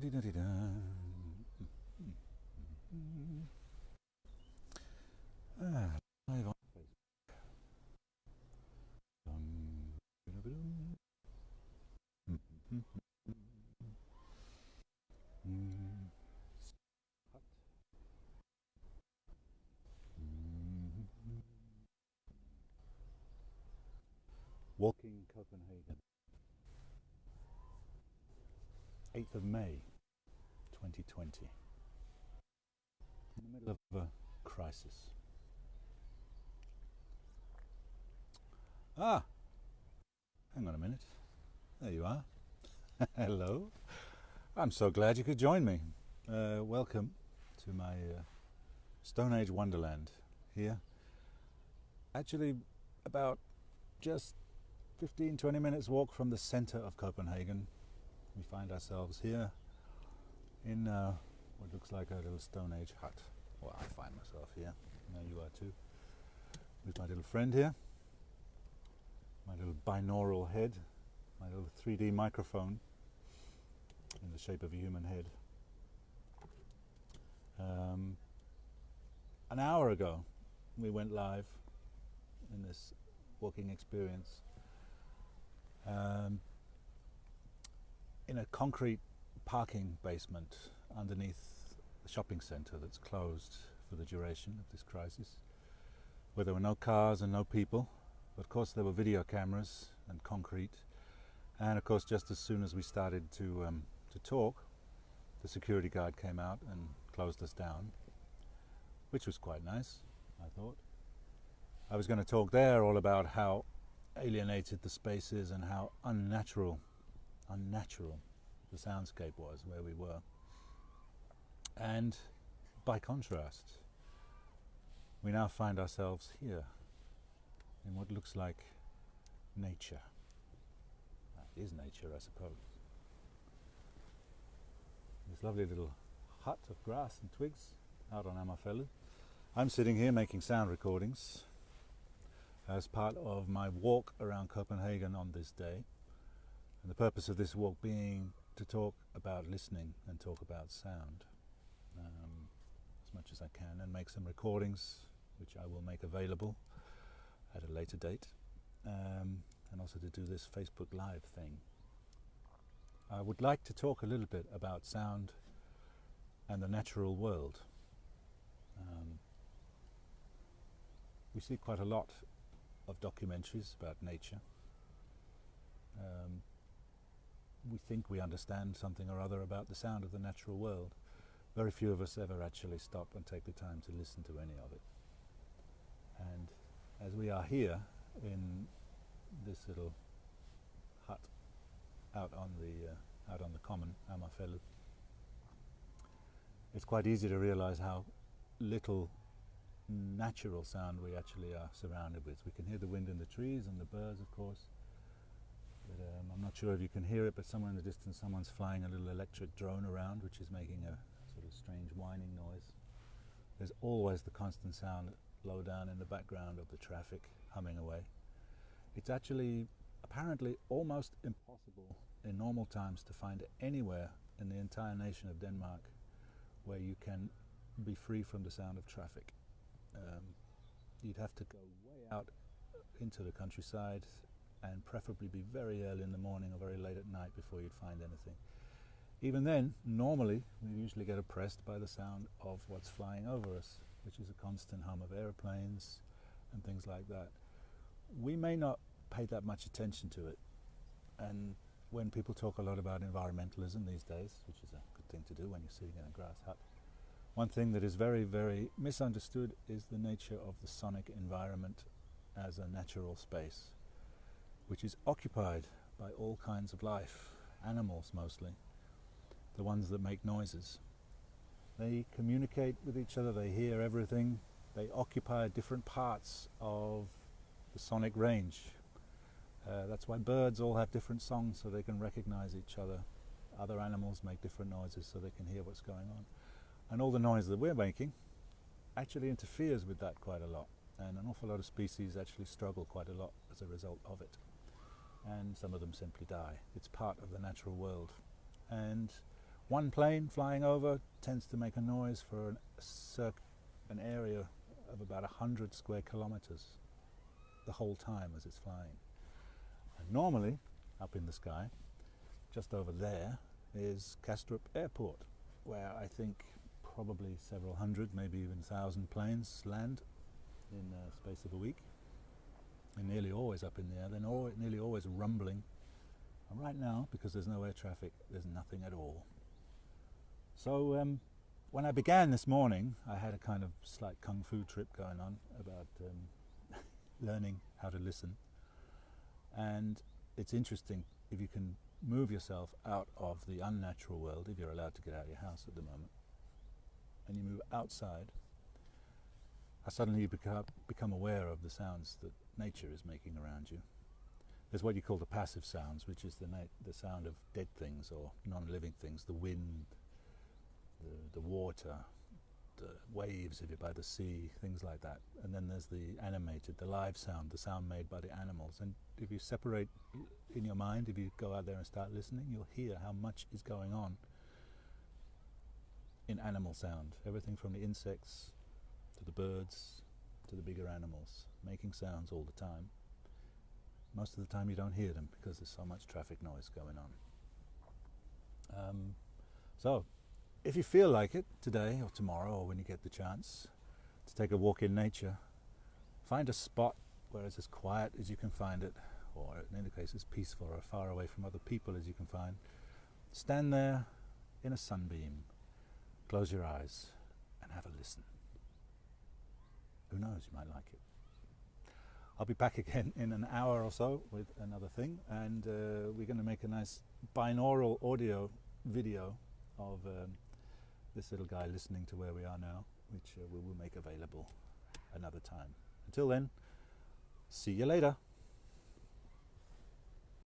Live on Walking Copenhagen, 8th of May 2020, in the middle of a crisis. Hang on a minute. There you are. Hello. I'm so glad you could join me. Welcome to my Stone Age wonderland here. Actually, about just 15-20 minutes walk from the center of Copenhagen. We find ourselves here in what looks like a little Stone Age hut. Well, I find myself here. Now you are too. With my little friend here. My little binaural head. My little 3D microphone in the shape of a human head. An hour ago we went live in this walking experience in a concrete parking basement underneath the shopping centre that's closed for the duration of this crisis, where there were no cars and no people, but of course there were video cameras and concrete, and of course just as soon as we started to talk, the security guard came out and closed us down, which was quite nice, I thought. I was going to talk there all about how alienated the space is and how unnatural the soundscape was where we were. And by contrast, we now find ourselves here in what looks like nature. That is nature, I suppose. This lovely little hut of grass and twigs out on Amagerfællet. I'm sitting here making sound recordings as part of my walk around Copenhagen on this day. And the purpose of this walk being to talk about listening and talk about sound as much as I can, and make some recordings which I will make available at a later date, and also to do this Facebook Live thing. I would like to talk a little bit about sound and the natural world. We see quite a lot of documentaries about nature. We think we understand something or other about the sound of the natural world. Very few of us ever actually stop and take the time to listen to any of it. And as we are here in this little hut out on the common, Amagerfællet, it's quite easy to realize how little natural sound we actually are surrounded with. We can hear the wind in the trees and the birds, of course, but I'm not sure if you can hear it, but somewhere in the distance someone's flying a little electric drone around, which is making a sort of strange whining noise. There's always the constant sound low down in the background of the traffic humming away. It's actually apparently almost impossible in normal times to find anywhere in the entire nation of Denmark where you can be free from the sound of traffic. You'd have to go way out into the countryside and preferably be very early in the morning or very late at night before you'd find anything. Even then, normally we usually get oppressed by the sound of what's flying over us, which is a constant hum of airplanes and things like that. We may not pay that much attention to it, and when people talk a lot about environmentalism these days, which is a good thing to do when you're sitting in a grass hut, one thing that is very, very misunderstood is the nature of the sonic environment as a natural space, which is occupied by all kinds of life, animals mostly, the ones that make noises. They communicate with each other, they hear everything, they occupy different parts of the sonic range. That's why birds all have different songs, so they can recognize each other. Other animals make different noises so they can hear what's going on. And all the noise that we're making actually interferes with that quite a lot. And an awful lot of species actually struggle quite a lot as a result of it. And some of them simply die. It's part of the natural world. And One plane flying over tends to make a noise for an area of about 100 square kilometers the whole time as it's flying. And normally, up in the sky, just over there, is Kastrup Airport, where I think probably several hundred, maybe even 1,000 planes land in the space of a week. They're nearly always up in the air, they're nearly always rumbling. And right now, because there's no air traffic, there's nothing at all. So when I began this morning, I had a kind of slight kung fu trip going on about learning how to listen. And it's interesting if you can move yourself out of the unnatural world, if you're allowed to get out of your house at the moment, and you move outside, suddenly you become aware of the sounds that nature is making around you. There's what you call the passive sounds, which is the sound of dead things or non-living things, the wind, the water, the waves if you're by the sea, things like that. And then there's the animated, the live sound, the sound made by the animals. And if you separate in your mind, if you go out there and start listening, you'll hear how much is going on in animal sound. Everything from the insects to the birds to the bigger animals, making sounds all the time. Most of the time you don't hear them because there's so much traffic noise going on. So if you feel like it today or tomorrow, or when you get the chance to take a walk in nature, find a spot where it's as quiet as you can find it, or in any case as peaceful or far away from other people as you can find. Stand there in a sunbeam, close your eyes and have a listen. Who knows, you might like it. I'll be back again in an hour or so with another thing, and we're going to make a nice binaural audio video of this little guy listening to where we are now, which we will make available another time. Until then, see you later.